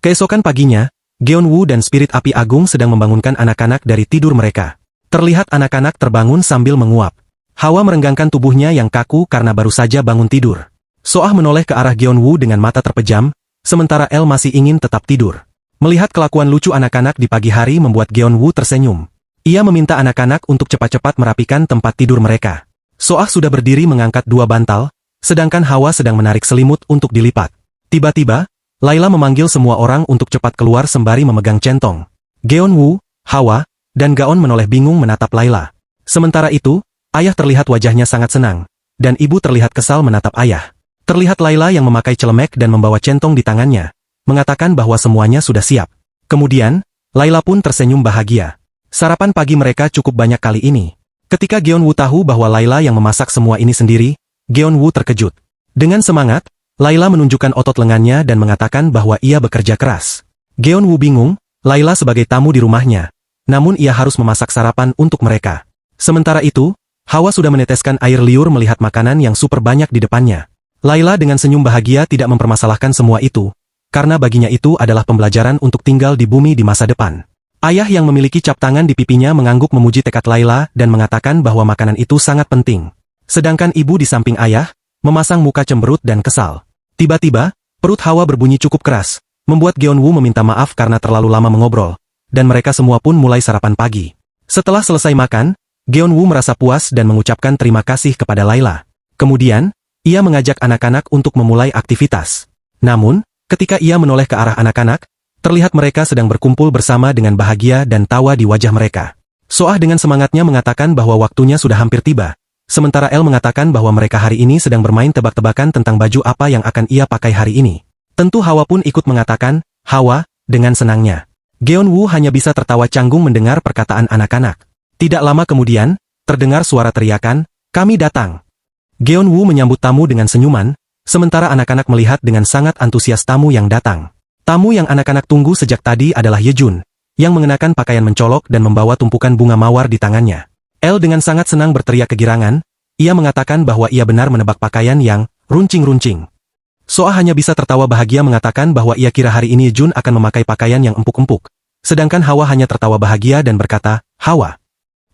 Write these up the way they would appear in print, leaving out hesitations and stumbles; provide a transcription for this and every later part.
Keesokan paginya, Geonwoo dan spirit api agung sedang membangunkan anak-anak dari tidur mereka. Terlihat anak-anak terbangun sambil menguap. Hawa merenggangkan tubuhnya yang kaku karena baru saja bangun tidur. Soah menoleh ke arah Geonwoo dengan mata terpejam, sementara El masih ingin tetap tidur. Melihat kelakuan lucu anak-anak di pagi hari membuat Geonwoo tersenyum. Ia meminta anak-anak untuk cepat-cepat merapikan tempat tidur mereka. Soah sudah berdiri mengangkat dua bantal, sedangkan Hawa sedang menarik selimut untuk dilipat. Tiba-tiba, Layla memanggil semua orang untuk cepat keluar sembari memegang centong. Geonwoo, Hawa, dan Gaon menoleh bingung menatap Layla. Sementara itu, ayah terlihat wajahnya sangat senang, dan ibu terlihat kesal menatap ayah. Terlihat Layla yang memakai celemek dan membawa centong di tangannya, mengatakan bahwa semuanya sudah siap. Kemudian, Layla pun tersenyum bahagia. Sarapan pagi mereka cukup banyak kali ini. Ketika Geonwoo tahu bahwa Layla yang memasak semua ini sendiri, Geonwoo terkejut. Dengan semangat, Layla menunjukkan otot lengannya dan mengatakan bahwa ia bekerja keras. Geonwoo bingung, Layla sebagai tamu di rumahnya, namun ia harus memasak sarapan untuk mereka. Sementara itu, Hawa sudah meneteskan air liur melihat makanan yang super banyak di depannya. Layla dengan senyum bahagia tidak mempermasalahkan semua itu, karena baginya itu adalah pembelajaran untuk tinggal di bumi di masa depan. Ayah yang memiliki cap tangan di pipinya mengangguk memuji tekad Layla dan mengatakan bahwa makanan itu sangat penting. Sedangkan ibu di samping ayah, memasang muka cemberut dan kesal. Tiba-tiba, perut Hawa berbunyi cukup keras, membuat Geonwoo meminta maaf karena terlalu lama mengobrol, dan mereka semua pun mulai sarapan pagi. Setelah selesai makan, Geonwoo merasa puas dan mengucapkan terima kasih kepada Layla. Kemudian, ia mengajak anak-anak untuk memulai aktivitas. Namun, ketika ia menoleh ke arah anak-anak, terlihat mereka sedang berkumpul bersama dengan bahagia dan tawa di wajah mereka. Soah dengan semangatnya mengatakan bahwa waktunya sudah hampir tiba. Sementara El mengatakan bahwa mereka hari ini sedang bermain tebak-tebakan tentang baju apa yang akan ia pakai hari ini. Tentu Hawa pun ikut mengatakan, Hawa, dengan senangnya. Geonwoo hanya bisa tertawa canggung mendengar perkataan anak-anak. Tidak lama kemudian, terdengar suara teriakan, kami datang. Geonwoo menyambut tamu dengan senyuman, sementara anak-anak melihat dengan sangat antusias tamu yang datang. Tamu yang anak-anak tunggu sejak tadi adalah Yejun, yang mengenakan pakaian mencolok dan membawa tumpukan bunga mawar di tangannya. El dengan sangat senang berteriak kegirangan, ia mengatakan bahwa ia benar menebak pakaian yang runcing-runcing. Soah hanya bisa tertawa bahagia mengatakan bahwa ia kira hari ini Jun akan memakai pakaian yang empuk-empuk. Sedangkan Hawa hanya tertawa bahagia dan berkata, Hawa.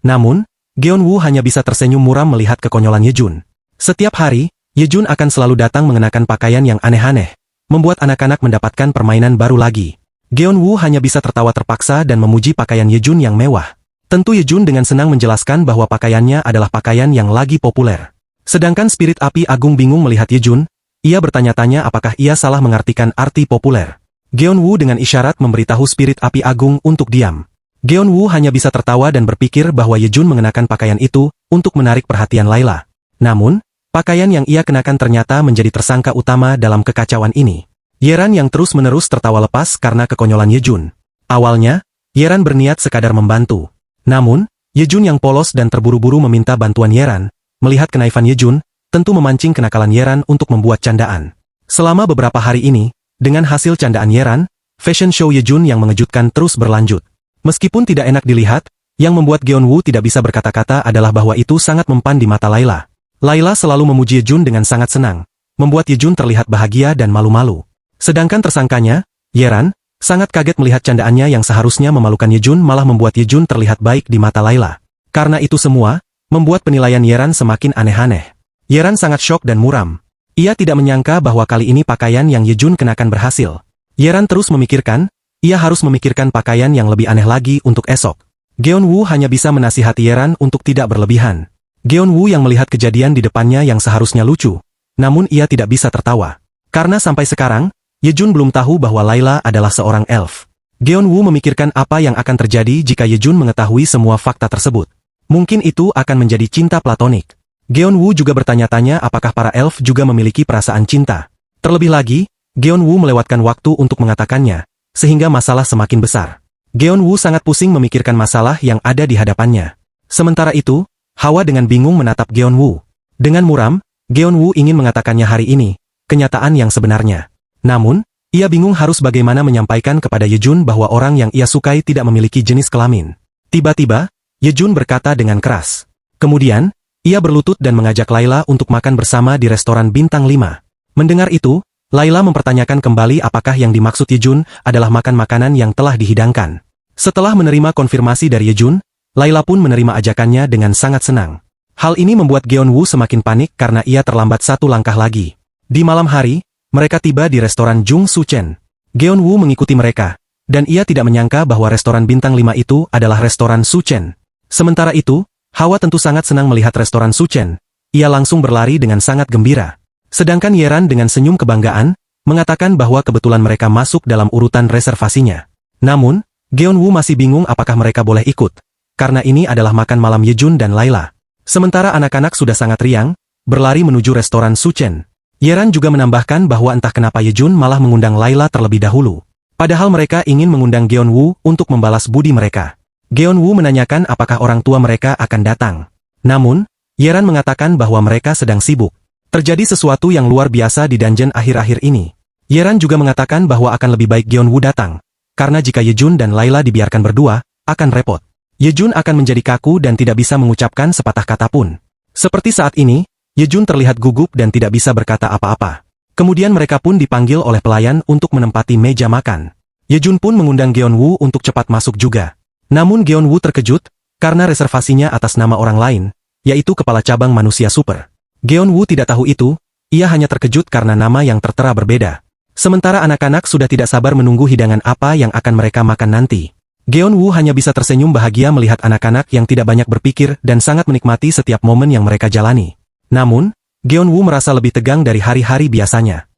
Namun, Geonwoo hanya bisa tersenyum muram melihat kekonyolan Yejun. Setiap hari, Yejun akan selalu datang mengenakan pakaian yang aneh-aneh, membuat anak-anak mendapatkan permainan baru lagi. Geonwoo hanya bisa tertawa terpaksa dan memuji pakaian Yejun yang mewah. Tentu Yejun dengan senang menjelaskan bahwa pakaiannya adalah pakaian yang lagi populer. Sedangkan spirit api agung bingung melihat Yejun, ia bertanya-tanya apakah ia salah mengartikan arti populer. Geonwoo dengan isyarat memberitahu spirit api agung untuk diam. Geonwoo hanya bisa tertawa dan berpikir bahwa Yejun mengenakan pakaian itu untuk menarik perhatian Layla. Namun, pakaian yang ia kenakan ternyata menjadi tersangka utama dalam kekacauan ini. Yeran yang terus-menerus tertawa lepas karena kekonyolan Yejun. Awalnya, Yeran berniat sekadar membantu. Namun, Yejun yang polos dan terburu-buru meminta bantuan Yeran, melihat kenaifan Yejun, tentu memancing kenakalan Yeran untuk membuat candaan. Selama beberapa hari ini, dengan hasil candaan Yeran, fashion show Yejun yang mengejutkan terus berlanjut. Meskipun tidak enak dilihat, yang membuat Geonwoo tidak bisa berkata-kata adalah bahwa itu sangat mempan di mata Layla. Layla selalu memuji Yejun dengan sangat senang, membuat Yejun terlihat bahagia dan malu-malu. Sedangkan tersangkanya, Yeran, sangat kaget melihat candaannya yang seharusnya memalukan Yejun malah membuat Yejun terlihat baik di mata Layla. Karena itu semua, membuat penilaian Yeran semakin aneh-aneh. Yeran sangat syok dan muram. Ia tidak menyangka bahwa kali ini pakaian yang Yejun kenakan berhasil. Yeran terus memikirkan, ia harus memikirkan pakaian yang lebih aneh lagi untuk esok. Geonwoo hanya bisa menasihati Yeran untuk tidak berlebihan. Geonwoo yang melihat kejadian di depannya yang seharusnya lucu, namun ia tidak bisa tertawa. Karena sampai sekarang, Yejun belum tahu bahwa Layla adalah seorang elf. Geonwoo memikirkan apa yang akan terjadi jika Yejun mengetahui semua fakta tersebut. Mungkin itu akan menjadi cinta platonik. Geonwoo juga bertanya-tanya apakah para elf juga memiliki perasaan cinta. Terlebih lagi, Geonwoo melewatkan waktu untuk mengatakannya, sehingga masalah semakin besar. Geonwoo sangat pusing memikirkan masalah yang ada di hadapannya. Sementara itu, Hawa dengan bingung menatap Geonwoo. Dengan muram, Geonwoo ingin mengatakannya hari ini, kenyataan yang sebenarnya. Namun, ia bingung harus bagaimana menyampaikan kepada Yejun bahwa orang yang ia sukai tidak memiliki jenis kelamin. Tiba-tiba, Yejun berkata dengan keras. Kemudian, ia berlutut dan mengajak Layla untuk makan bersama di restoran bintang 5. Mendengar itu, Layla mempertanyakan kembali apakah yang dimaksud Yejun adalah makan makanan yang telah dihidangkan. Setelah menerima konfirmasi dari Yejun, Layla pun menerima ajakannya dengan sangat senang. Hal ini membuat Geon Woo semakin panik karena ia terlambat satu langkah lagi. Di malam hari, mereka tiba di restoran Jung Su Chen. Geon Woo mengikuti mereka, dan ia tidak menyangka bahwa restoran bintang 5 itu adalah restoran Su Chen. Sementara itu, Hawa tentu sangat senang melihat restoran Su Chen. Ia langsung berlari dengan sangat gembira. Sedangkan Yeran dengan senyum kebanggaan, mengatakan bahwa kebetulan mereka masuk dalam urutan reservasinya. Namun, Geon Woo masih bingung apakah mereka boleh ikut, karena ini adalah makan malam Yejun dan Layla. Sementara anak-anak sudah sangat riang, berlari menuju restoran Su Chen. Yeran juga menambahkan bahwa entah kenapa Yejun malah mengundang Layla terlebih dahulu. Padahal mereka ingin mengundang Geon Woo untuk membalas budi mereka. Geon Woo menanyakan apakah orang tua mereka akan datang. Namun, Yeran mengatakan bahwa mereka sedang sibuk. Terjadi sesuatu yang luar biasa di dungeon akhir-akhir ini. Yeran juga mengatakan bahwa akan lebih baik Geon Woo datang, karena jika Yejun dan Layla dibiarkan berdua, akan repot. Yejun akan menjadi kaku dan tidak bisa mengucapkan sepatah kata pun. Seperti saat ini, Yejun terlihat gugup dan tidak bisa berkata apa-apa. Kemudian mereka pun dipanggil oleh pelayan untuk menempati meja makan. Yejun pun mengundang Geon Woo untuk cepat masuk juga. Namun Geon Woo terkejut, karena reservasinya atas nama orang lain, yaitu Kepala Cabang Manusia Super. Geon Woo tidak tahu itu, ia hanya terkejut karena nama yang tertera berbeda. Sementara anak-anak sudah tidak sabar menunggu hidangan apa yang akan mereka makan nanti. Geon Woo hanya bisa tersenyum bahagia melihat anak-anak yang tidak banyak berpikir dan sangat menikmati setiap momen yang mereka jalani. Namun, Geon Woo merasa lebih tegang dari hari-hari biasanya.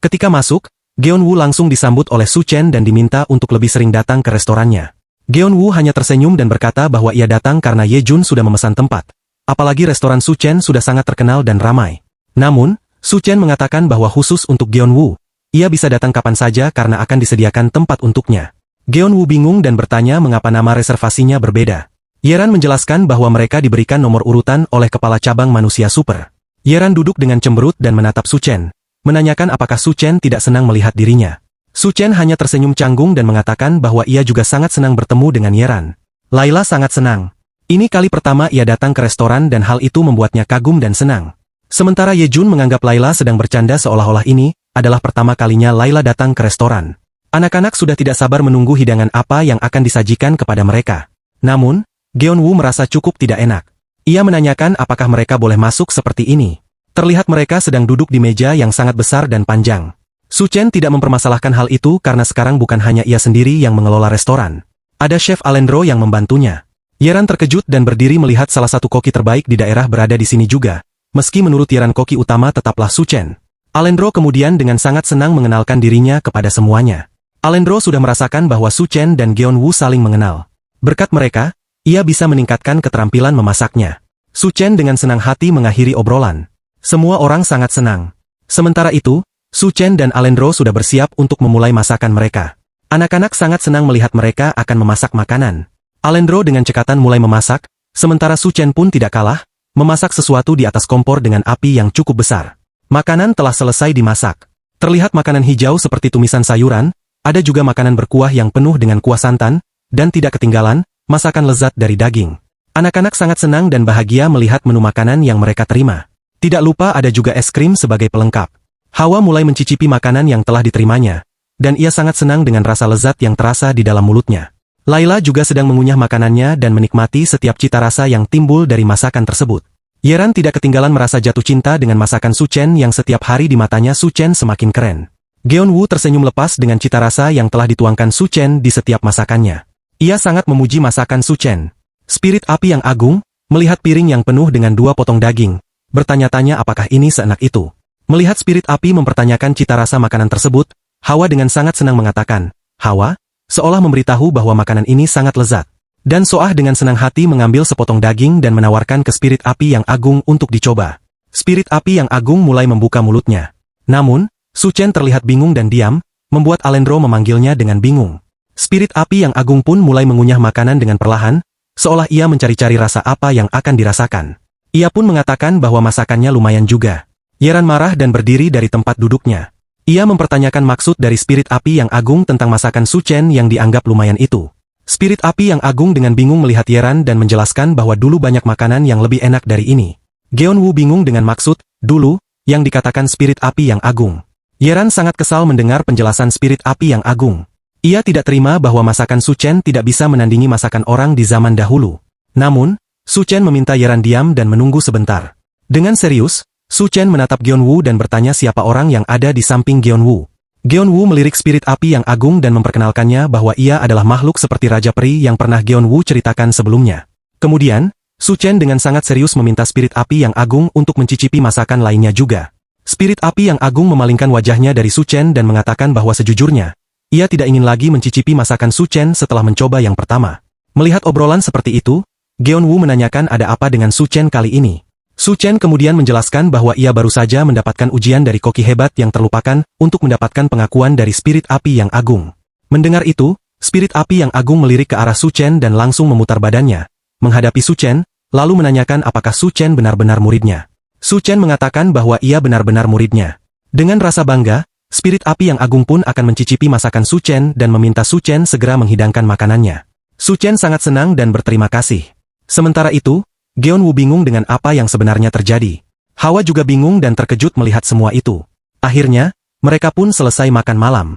Ketika masuk, Geon Woo langsung disambut oleh Su Chen dan diminta untuk lebih sering datang ke restorannya. Geon Woo hanya tersenyum dan berkata bahwa ia datang karena Yejun sudah memesan tempat. Apalagi restoran Su Chen sudah sangat terkenal dan ramai. Namun, Su Chen mengatakan bahwa khusus untuk Geon Woo, ia bisa datang kapan saja karena akan disediakan tempat untuknya. Geon Woo bingung dan bertanya mengapa nama reservasinya berbeda. Yeran menjelaskan bahwa mereka diberikan nomor urutan oleh Kepala Cabang Manusia Super. Yeran duduk dengan cemberut dan menatap Su Chen, menanyakan apakah Su Chen tidak senang melihat dirinya. Su Chen hanya tersenyum canggung dan mengatakan bahwa ia juga sangat senang bertemu dengan Yeran. Layla sangat senang. Ini kali pertama ia datang ke restoran dan hal itu membuatnya kagum dan senang. Sementara Yejun menganggap Layla sedang bercanda seolah-olah ini adalah pertama kalinya Layla datang ke restoran. Anak-anak sudah tidak sabar menunggu hidangan apa yang akan disajikan kepada mereka. Namun, Geon Woo merasa cukup tidak enak. Ia menanyakan apakah mereka boleh masuk seperti ini. Terlihat mereka sedang duduk di meja yang sangat besar dan panjang. Su Chen tidak mempermasalahkan hal itu karena sekarang bukan hanya ia sendiri yang mengelola restoran. Ada Chef Alendro yang membantunya. Yeran terkejut dan berdiri melihat salah satu koki terbaik di daerah berada di sini juga. Meski menurut Yeran koki utama tetaplah Su Chen. Alendro kemudian dengan sangat senang mengenalkan dirinya kepada semuanya. Alendro sudah merasakan bahwa Su Chen dan Geon Woo saling mengenal. Berkat mereka, ia bisa meningkatkan keterampilan memasaknya. Su Chen dengan senang hati mengakhiri obrolan. Semua orang sangat senang. Sementara itu, Su Chen dan Alendro sudah bersiap untuk memulai masakan mereka. Anak-anak sangat senang melihat mereka akan memasak makanan. Alendro dengan cekatan mulai memasak, sementara Su Chen pun tidak kalah, memasak sesuatu di atas kompor dengan api yang cukup besar. Makanan telah selesai dimasak. Terlihat makanan hijau seperti tumisan sayuran, ada juga makanan berkuah yang penuh dengan kuah santan, dan tidak ketinggalan, masakan lezat dari daging. Anak-anak sangat senang dan bahagia melihat menu makanan yang mereka terima. Tidak lupa ada juga es krim sebagai pelengkap. Hawa mulai mencicipi makanan yang telah diterimanya, dan ia sangat senang dengan rasa lezat yang terasa di dalam mulutnya. Layla juga sedang mengunyah makanannya dan menikmati setiap cita rasa yang timbul dari masakan tersebut. Yeran tidak ketinggalan merasa jatuh cinta dengan masakan Su Chen yang setiap hari di matanya Su Chen semakin keren. Geon Woo tersenyum lepas dengan cita rasa yang telah dituangkan Su Chen di setiap masakannya. Ia sangat memuji masakan Su Chen. Spirit api yang agung, melihat piring yang penuh dengan 2 potong daging, bertanya-tanya apakah ini seenak itu. Melihat spirit api mempertanyakan cita rasa makanan tersebut, Hawa dengan sangat senang mengatakan, "Hawa," seolah memberitahu bahwa makanan ini sangat lezat. Dan Soah dengan senang hati mengambil sepotong daging dan menawarkan ke spirit api yang agung untuk dicoba. Spirit api yang agung mulai membuka mulutnya. Namun, Su Chen terlihat bingung dan diam, membuat Alendro memanggilnya dengan bingung. Spirit api yang agung pun mulai mengunyah makanan dengan perlahan, seolah ia mencari-cari rasa apa yang akan dirasakan. Ia pun mengatakan bahwa masakannya lumayan juga. Yeran marah dan berdiri dari tempat duduknya. Ia mempertanyakan maksud dari spirit api yang agung tentang masakan Su Chen yang dianggap lumayan itu. Spirit api yang agung dengan bingung melihat Yeran dan menjelaskan bahwa dulu banyak makanan yang lebih enak dari ini. Geon Woo bingung dengan maksud, dulu, yang dikatakan spirit api yang agung. Yeran sangat kesal mendengar penjelasan spirit api yang agung. Ia tidak terima bahwa masakan Su Chen tidak bisa menandingi masakan orang di zaman dahulu. Namun, Su Chen meminta Yeran diam dan menunggu sebentar. Dengan serius, Su Chen menatap Gyeonwoo dan bertanya siapa orang yang ada di samping Gyeonwoo. Gyeonwoo melirik spirit api yang agung dan memperkenalkannya bahwa ia adalah makhluk seperti Raja Peri yang pernah Gyeonwoo ceritakan sebelumnya. Kemudian, Su Chen dengan sangat serius meminta spirit api yang agung untuk mencicipi masakan lainnya juga. Spirit api yang agung memalingkan wajahnya dari Su Chen dan mengatakan bahwa sejujurnya, ia tidak ingin lagi mencicipi masakan Su Chen setelah mencoba yang pertama. Melihat obrolan seperti itu, Gyeonwoo menanyakan ada apa dengan Su Chen kali ini. Su Chen kemudian menjelaskan bahwa ia baru saja mendapatkan ujian dari koki hebat yang terlupakan untuk mendapatkan pengakuan dari spirit api yang agung. Mendengar itu, spirit api yang agung melirik ke arah Su Chen dan langsung memutar badannya, menghadapi Su Chen, lalu menanyakan apakah Su Chen benar-benar muridnya. Su Chen mengatakan bahwa ia benar-benar muridnya. Dengan rasa bangga, spirit api yang agung pun akan mencicipi masakan Su Chen dan meminta Su Chen segera menghidangkan makanannya. Su Chen sangat senang dan berterima kasih. Sementara itu, Gyeonwoo bingung dengan apa yang sebenarnya terjadi. Hawa juga bingung dan terkejut melihat semua itu. Akhirnya, mereka pun selesai makan malam.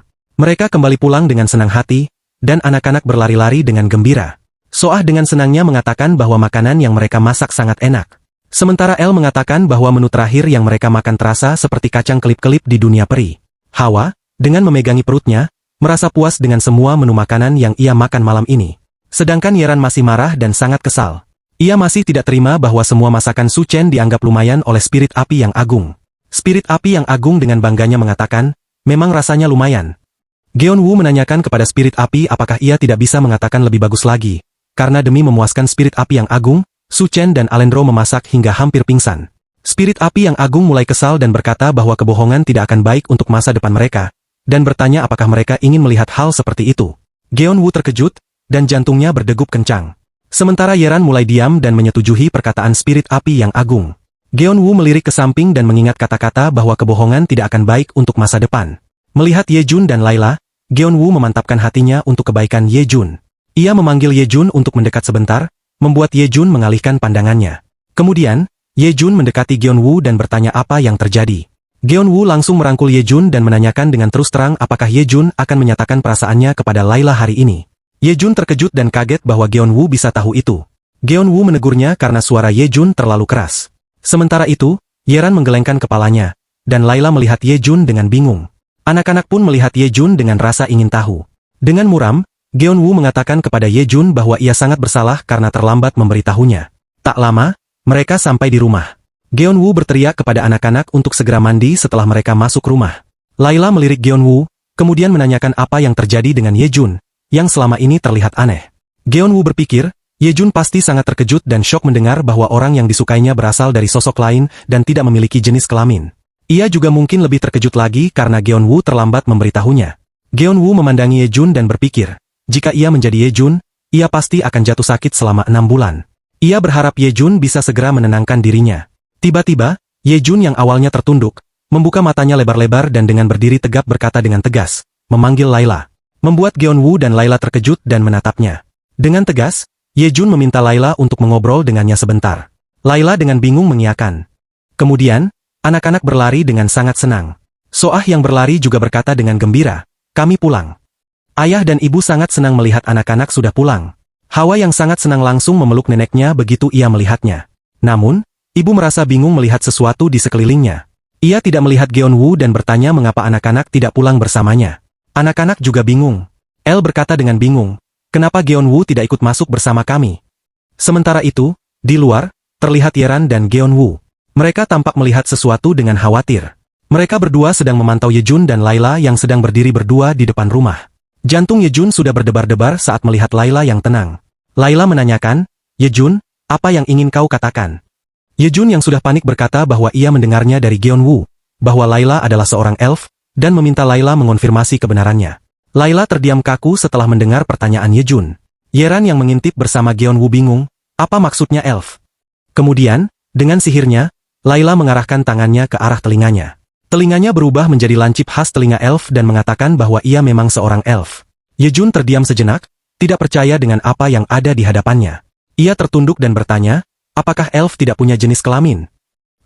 Mereka kembali pulang dengan senang hati, dan anak-anak berlari-lari dengan gembira. Soah dengan senangnya mengatakan bahwa makanan yang mereka masak sangat enak. Sementara El mengatakan bahwa menu terakhir yang mereka makan terasa seperti kacang kelip-kelip di dunia peri. Hawa, dengan memegangi perutnya, merasa puas dengan semua menu makanan yang ia makan malam ini. Sedangkan Yeran masih marah dan sangat kesal. Ia masih tidak terima bahwa semua masakan Su Chen dianggap lumayan oleh spirit api yang agung. Spirit api yang agung dengan bangganya mengatakan, memang rasanya lumayan. Gyeonwoo menanyakan kepada spirit api apakah ia tidak bisa mengatakan lebih bagus lagi. Karena demi memuaskan spirit api yang agung, Su Chen dan Alendro memasak hingga hampir pingsan. Spirit api yang agung mulai kesal dan berkata bahwa kebohongan tidak akan baik untuk masa depan mereka, dan bertanya apakah mereka ingin melihat hal seperti itu. Gyeonwoo terkejut, dan jantungnya berdegup kencang. Sementara Yeran mulai diam dan menyetujui perkataan spirit api yang agung. Gyeonwoo melirik ke samping dan mengingat kata-kata bahwa kebohongan tidak akan baik untuk masa depan. Melihat Yejun dan Layla, Gyeonwoo memantapkan hatinya untuk kebaikan Yejun. Ia memanggil Yejun untuk mendekat sebentar, membuat Yejun mengalihkan pandangannya. Kemudian, Yejun mendekati Gyeonwoo dan bertanya apa yang terjadi. Gyeonwoo langsung merangkul Yejun dan menanyakan dengan terus terang apakah Yejun akan menyatakan perasaannya kepada Layla hari ini. Yejun terkejut dan kaget bahwa Gyeonwoo bisa tahu itu. Gyeonwoo menegurnya karena suara Yejun terlalu keras. Sementara itu, Yeran menggelengkan kepalanya, dan Layla melihat Yejun dengan bingung. Anak-anak pun melihat Yejun dengan rasa ingin tahu. Dengan muram, Gyeonwoo mengatakan kepada Yejun bahwa ia sangat bersalah karena terlambat memberitahunya. Tak lama, mereka sampai di rumah. Gyeonwoo berteriak kepada anak-anak untuk segera mandi setelah mereka masuk rumah. Layla melirik Gyeonwoo, kemudian menanyakan apa yang terjadi dengan Yejun, yang selama ini terlihat aneh. Gyeonwoo berpikir, Yejun pasti sangat terkejut dan syok mendengar bahwa orang yang disukainya berasal dari sosok lain dan tidak memiliki jenis kelamin. Ia juga mungkin lebih terkejut lagi karena Gyeonwoo terlambat memberitahunya. Gyeonwoo memandangi Yejun dan berpikir, jika ia menjadi Yejun, ia pasti akan jatuh sakit selama 6 bulan. Ia berharap Yejun bisa segera menenangkan dirinya. Tiba-tiba, Yejun yang awalnya tertunduk, membuka matanya lebar-lebar dan dengan berdiri tegap berkata dengan tegas, memanggil Layla. Membuat Gyeonwoo dan Layla terkejut dan menatapnya. Dengan tegas, Yejun meminta Layla untuk mengobrol dengannya sebentar. Layla dengan bingung mengiyakan. Kemudian, anak-anak berlari dengan sangat senang. Soah yang berlari juga berkata dengan gembira, kami pulang. Ayah dan ibu sangat senang melihat anak-anak sudah pulang. Hawa yang sangat senang langsung memeluk neneknya begitu ia melihatnya. Namun, ibu merasa bingung melihat sesuatu di sekelilingnya. Ia tidak melihat Gyeonwoo dan bertanya mengapa anak-anak tidak pulang bersamanya. Anak-anak juga bingung. El berkata dengan bingung, kenapa Gyeonwoo tidak ikut masuk bersama kami? Sementara itu, di luar, terlihat Yeran dan Gyeonwoo. Mereka tampak melihat sesuatu dengan khawatir. Mereka berdua sedang memantau Yejun dan Layla yang sedang berdiri berdua di depan rumah. Jantung Yejun sudah berdebar-debar saat melihat Layla yang tenang. Layla menanyakan, Yejun, apa yang ingin kau katakan? Yejun yang sudah panik berkata bahwa ia mendengarnya dari Gyeonwoo, bahwa Layla adalah seorang elf, dan meminta Layla mengonfirmasi kebenarannya. Layla terdiam kaku setelah mendengar pertanyaan Yejun. Yeran yang mengintip bersama Gyeonwoo bingung, apa maksudnya elf? Kemudian, dengan sihirnya, Layla mengarahkan tangannya ke arah telinganya. Telinganya berubah menjadi lancip khas telinga elf dan mengatakan bahwa ia memang seorang elf. Yejun terdiam sejenak, tidak percaya dengan apa yang ada di hadapannya. Ia tertunduk dan bertanya, apakah elf tidak punya jenis kelamin?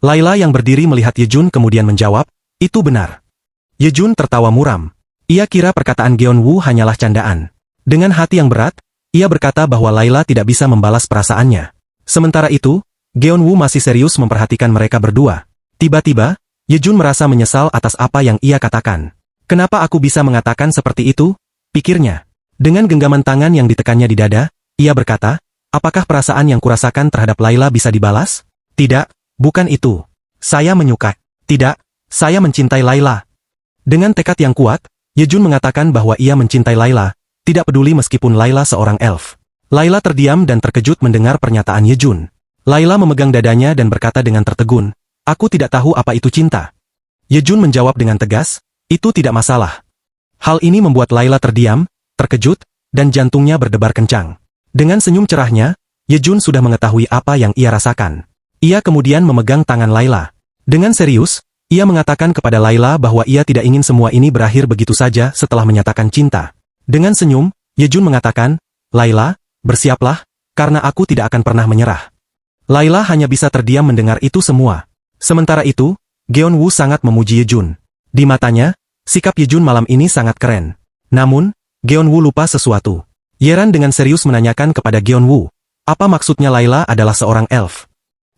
Layla yang berdiri melihat Yejun kemudian menjawab, itu benar. Yejun tertawa muram. Ia kira perkataan Geonwoo hanyalah candaan. Dengan hati yang berat, ia berkata bahwa Layla tidak bisa membalas perasaannya. Sementara itu, Geonwoo masih serius memperhatikan mereka berdua. Tiba-tiba, Yejun merasa menyesal atas apa yang ia katakan. Kenapa aku bisa mengatakan seperti itu? Pikirnya. Dengan genggaman tangan yang ditekannya di dada, ia berkata, apakah perasaan yang kurasakan terhadap Layla bisa dibalas? Tidak, bukan itu. Saya menyukai. Tidak, saya mencintai Layla. Dengan tekad yang kuat, Yejun mengatakan bahwa ia mencintai Layla, tidak peduli meskipun Layla seorang elf. Layla terdiam dan terkejut mendengar pernyataan Yejun. Layla memegang dadanya dan berkata dengan tertegun, aku tidak tahu apa itu cinta. Yejun menjawab dengan tegas, itu tidak masalah. Hal ini membuat Layla terdiam, terkejut, dan jantungnya berdebar kencang. Dengan senyum cerahnya, Yejun sudah mengetahui apa yang ia rasakan. Ia kemudian memegang tangan Layla. Dengan serius, ia mengatakan kepada Layla bahwa ia tidak ingin semua ini berakhir begitu saja setelah menyatakan cinta. Dengan senyum, Yejun mengatakan, Layla, bersiaplah, karena aku tidak akan pernah menyerah. Layla hanya bisa terdiam mendengar itu semua. Sementara itu, Geonwoo sangat memuji Yejun. Di matanya, sikap Yejun malam ini sangat keren. Namun, Geonwoo lupa sesuatu. Yeran dengan serius menanyakan kepada Geonwoo, apa maksudnya Layla adalah seorang elf?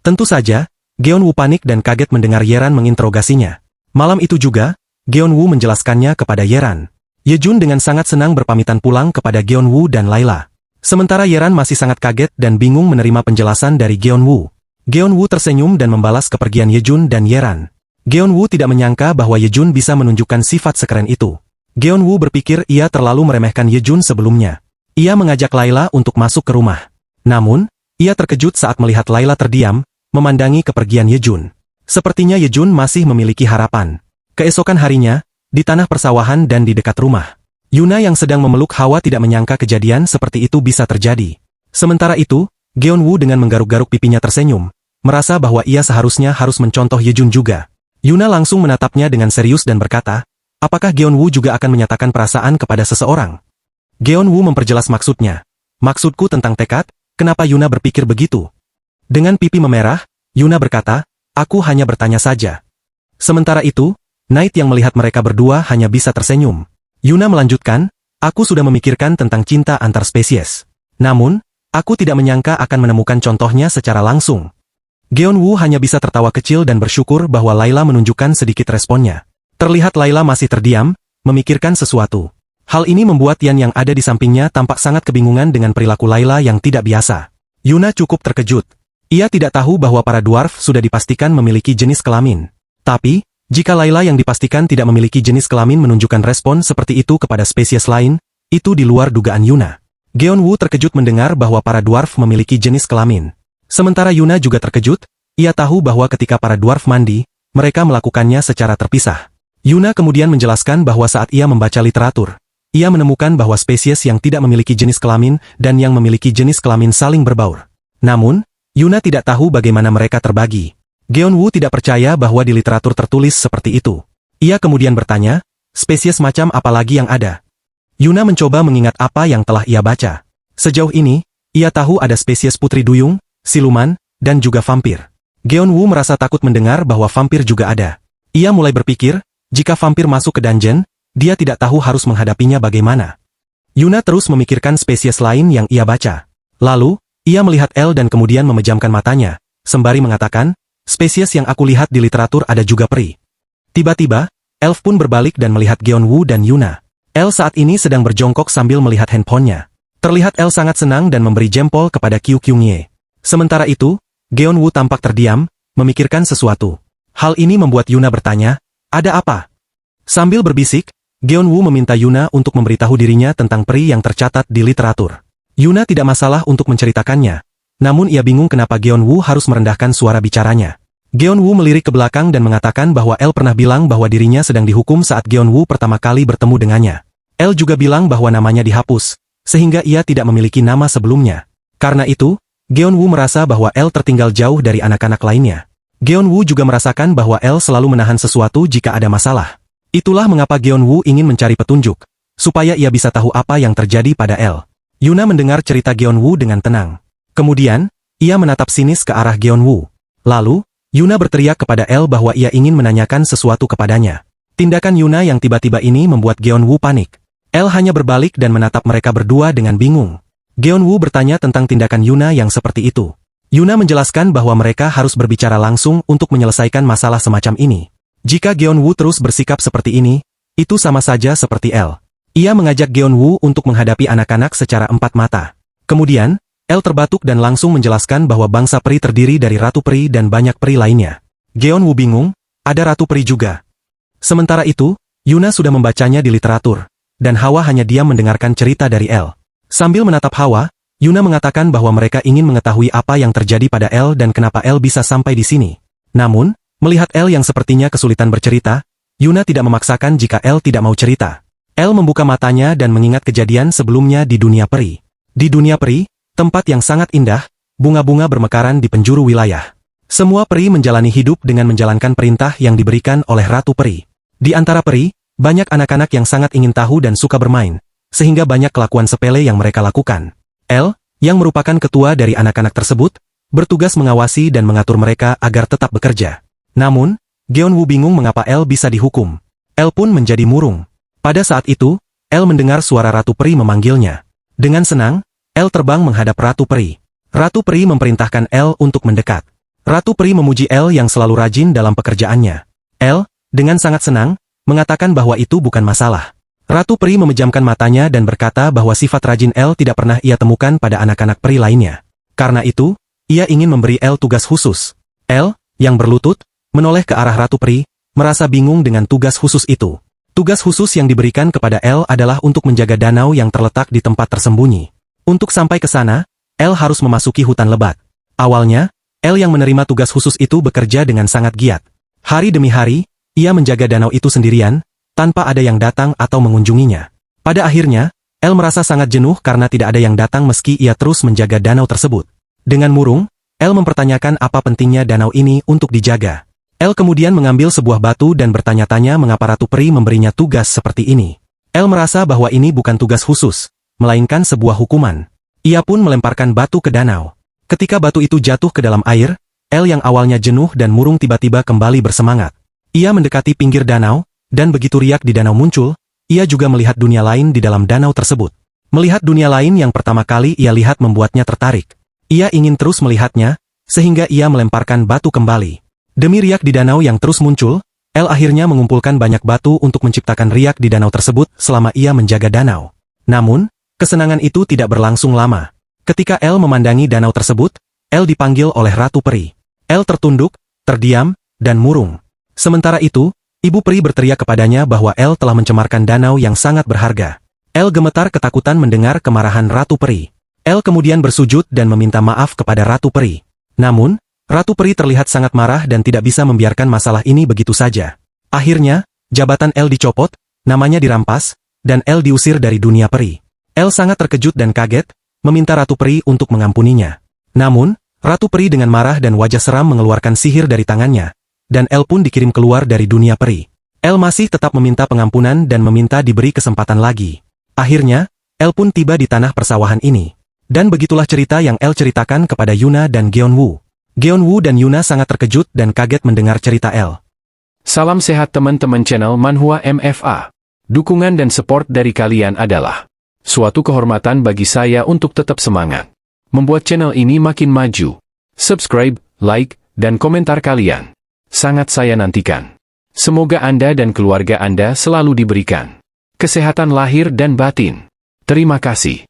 Tentu saja, Geonwoo panik dan kaget mendengar Yeran menginterogasinya. Malam itu juga, Geonwoo menjelaskannya kepada Yeran. Yejun dengan sangat senang berpamitan pulang kepada Geonwoo dan Layla. Sementara Yeran masih sangat kaget dan bingung menerima penjelasan dari Geonwoo. Geonwoo tersenyum dan membalas kepergian Yejun dan Yeran. Geonwoo tidak menyangka bahwa Yejun bisa menunjukkan sifat sekeren itu. Geonwoo berpikir ia terlalu meremehkan Yejun sebelumnya. Ia mengajak Layla untuk masuk ke rumah. Namun, ia terkejut saat melihat Layla terdiam, memandangi kepergian Yejun. Sepertinya Yejun masih memiliki harapan. Keesokan harinya, di tanah persawahan dan di dekat rumah, Yuna yang sedang memeluk Hawa tidak menyangka kejadian seperti itu bisa terjadi. Sementara itu, Geonwoo dengan menggaruk-garuk pipinya tersenyum, merasa bahwa ia seharusnya harus mencontoh Yejun juga. Yuna langsung menatapnya dengan serius dan berkata, apakah Geonwoo juga akan menyatakan perasaan kepada seseorang? Geonwoo memperjelas maksudnya. Maksudku tentang tekad, kenapa Yuna berpikir begitu? Dengan pipi memerah, Yuna berkata, aku hanya bertanya saja. Sementara itu, Knight yang melihat mereka berdua hanya bisa tersenyum. Yuna melanjutkan, aku sudah memikirkan tentang cinta antar spesies. Namun, aku tidak menyangka akan menemukan contohnya secara langsung. Geonwoo hanya bisa tertawa kecil dan bersyukur bahwa Layla menunjukkan sedikit responnya. Terlihat Layla masih terdiam, memikirkan sesuatu. Hal ini membuat Yan yang ada di sampingnya tampak sangat kebingungan dengan perilaku Layla yang tidak biasa. Yuna cukup terkejut. Ia tidak tahu bahwa para dwarf sudah dipastikan memiliki jenis kelamin. Tapi, jika Layla yang dipastikan tidak memiliki jenis kelamin menunjukkan respon seperti itu kepada spesies lain, itu di luar dugaan Yuna. Geonwoo terkejut mendengar bahwa para dwarf memiliki jenis kelamin. Sementara Yuna juga terkejut, ia tahu bahwa ketika para dwarf mandi, mereka melakukannya secara terpisah. Yuna kemudian menjelaskan bahwa saat ia membaca literatur, ia menemukan bahwa spesies yang tidak memiliki jenis kelamin dan yang memiliki jenis kelamin saling berbaur. Namun, Yuna tidak tahu bagaimana mereka terbagi. Geonwoo tidak percaya bahwa di literatur tertulis seperti itu. Ia kemudian bertanya, spesies macam apa lagi yang ada? Yuna mencoba mengingat apa yang telah ia baca. Sejauh ini, ia tahu ada spesies putri duyung, siluman, dan juga vampir. Geonwoo merasa takut mendengar bahwa vampir juga ada. Ia mulai berpikir, jika vampir masuk ke dungeon, dia tidak tahu harus menghadapinya bagaimana. Yuna terus memikirkan spesies lain yang ia baca. Lalu, ia melihat El dan kemudian memejamkan matanya, sembari mengatakan, spesies yang aku lihat di literatur ada juga peri. Tiba-tiba, Elf pun berbalik dan melihat Geonwoo dan Yuna. El saat ini sedang berjongkok sambil melihat handphonenya. Terlihat El sangat senang dan memberi jempol kepada Qiu Qiungie. Sementara itu, Geonwoo tampak terdiam, memikirkan sesuatu. Hal ini membuat Yuna bertanya, ada apa? Sambil berbisik, Geonwoo meminta Yuna untuk memberitahu dirinya tentang peri yang tercatat di literatur. Yuna tidak masalah untuk menceritakannya, namun ia bingung kenapa Geonwoo harus merendahkan suara bicaranya. Geonwoo melirik ke belakang dan mengatakan bahwa El pernah bilang bahwa dirinya sedang dihukum saat Geonwoo pertama kali bertemu dengannya. El juga bilang bahwa namanya dihapus, sehingga ia tidak memiliki nama sebelumnya. Karena itu, Geonwoo merasa bahwa El tertinggal jauh dari anak-anak lainnya. Geonwoo juga merasakan bahwa El selalu menahan sesuatu jika ada masalah. Itulah mengapa Geonwoo ingin mencari petunjuk, supaya ia bisa tahu apa yang terjadi pada El. Yuna mendengar cerita Geonwoo dengan tenang. Kemudian, ia menatap sinis ke arah Geonwoo. Lalu, Yuna berteriak kepada El bahwa ia ingin menanyakan sesuatu kepadanya. Tindakan Yuna yang tiba-tiba ini membuat Geonwoo panik. El hanya berbalik dan menatap mereka berdua dengan bingung. Geonwoo bertanya tentang tindakan Yuna yang seperti itu. Yuna menjelaskan bahwa mereka harus berbicara langsung untuk menyelesaikan masalah semacam ini. Jika Geonwoo terus bersikap seperti ini, itu sama saja seperti El. Ia mengajak Geonwoo untuk menghadapi anak-anak secara empat mata. Kemudian, El terbatuk dan langsung menjelaskan bahwa bangsa peri terdiri dari ratu peri dan banyak peri lainnya. Geonwoo bingung, ada ratu peri juga. Sementara itu, Yuna sudah membacanya di literatur, dan Hawa hanya diam mendengarkan cerita dari El. Sambil menatap Hawa, Yuna mengatakan bahwa mereka ingin mengetahui apa yang terjadi pada El dan kenapa El bisa sampai di sini. Namun, melihat El yang sepertinya kesulitan bercerita, Yuna tidak memaksakan jika El tidak mau cerita. El membuka matanya dan mengingat kejadian sebelumnya di dunia peri. Di dunia peri, tempat yang sangat indah, bunga-bunga bermekaran di penjuru wilayah. Semua peri menjalani hidup dengan menjalankan perintah yang diberikan oleh Ratu Peri. Di antara peri, banyak anak-anak yang sangat ingin tahu dan suka bermain, sehingga banyak kelakuan sepele yang mereka lakukan. El, yang merupakan ketua dari anak-anak tersebut, bertugas mengawasi dan mengatur mereka agar tetap bekerja. Namun, Geonwoo bingung mengapa El bisa dihukum. El pun menjadi murung. Pada saat itu, El mendengar suara Ratu Peri memanggilnya. Dengan senang, El terbang menghadap Ratu Peri. Ratu Peri memerintahkan El untuk mendekat. Ratu Peri memuji El yang selalu rajin dalam pekerjaannya. El, dengan sangat senang, mengatakan bahwa itu bukan masalah. Ratu Peri memejamkan matanya dan berkata bahwa sifat rajin El tidak pernah ia temukan pada anak-anak peri lainnya. Karena itu, ia ingin memberi El tugas khusus. El, yang berlutut, menoleh ke arah Ratu Peri, merasa bingung dengan tugas khusus itu. Tugas khusus yang diberikan kepada El adalah untuk menjaga danau yang terletak di tempat tersembunyi. Untuk sampai ke sana, El harus memasuki hutan lebat. Awalnya, El yang menerima tugas khusus itu bekerja dengan sangat giat. Hari demi hari, ia menjaga danau itu sendirian, tanpa ada yang datang atau mengunjunginya. Pada akhirnya, El merasa sangat jenuh karena tidak ada yang datang meski ia terus menjaga danau tersebut. Dengan murung, El mempertanyakan apa pentingnya danau ini untuk dijaga. El kemudian mengambil sebuah batu dan bertanya-tanya mengapa Ratu Peri memberinya tugas seperti ini. El merasa bahwa ini bukan tugas khusus, melainkan sebuah hukuman. Ia pun melemparkan batu ke danau. Ketika batu itu jatuh ke dalam air, El yang awalnya jenuh dan murung tiba-tiba kembali bersemangat. Ia mendekati pinggir danau, dan begitu riak di danau muncul, ia juga melihat dunia lain di dalam danau tersebut. Melihat dunia lain yang pertama kali ia lihat membuatnya tertarik. Ia ingin terus melihatnya, sehingga ia melemparkan batu kembali. Demi riak di danau yang terus muncul, El akhirnya mengumpulkan banyak batu untuk menciptakan riak di danau tersebut selama ia menjaga danau. Namun, kesenangan itu tidak berlangsung lama. Ketika El memandangi danau tersebut, El dipanggil oleh Ratu Peri. El tertunduk, terdiam, dan murung. Sementara itu, Ibu Peri berteriak kepadanya bahwa El telah mencemarkan danau yang sangat berharga. El gemetar ketakutan mendengar kemarahan Ratu Peri. El kemudian bersujud dan meminta maaf kepada Ratu Peri. Namun, Ratu Peri terlihat sangat marah dan tidak bisa membiarkan masalah ini begitu saja. Akhirnya, jabatan El dicopot, namanya dirampas, dan El diusir dari dunia peri. El sangat terkejut dan kaget, meminta Ratu Peri untuk mengampuninya. Namun, Ratu Peri dengan marah dan wajah seram mengeluarkan sihir dari tangannya, dan El pun dikirim keluar dari dunia peri. El masih tetap meminta pengampunan dan meminta diberi kesempatan lagi. Akhirnya, El pun tiba di tanah persawahan ini. Dan begitulah cerita yang El ceritakan kepada Yuna dan Geonwoo. Geonwoo dan Yuna sangat terkejut dan kaget mendengar cerita El. Salam sehat teman-teman channel Manhwa MFA. Dukungan dan support dari kalian adalah suatu kehormatan bagi saya untuk tetap semangat membuat channel ini makin maju. Subscribe, like, dan komentar kalian sangat saya nantikan. Semoga Anda dan keluarga Anda selalu diberikan kesehatan lahir dan batin. Terima kasih.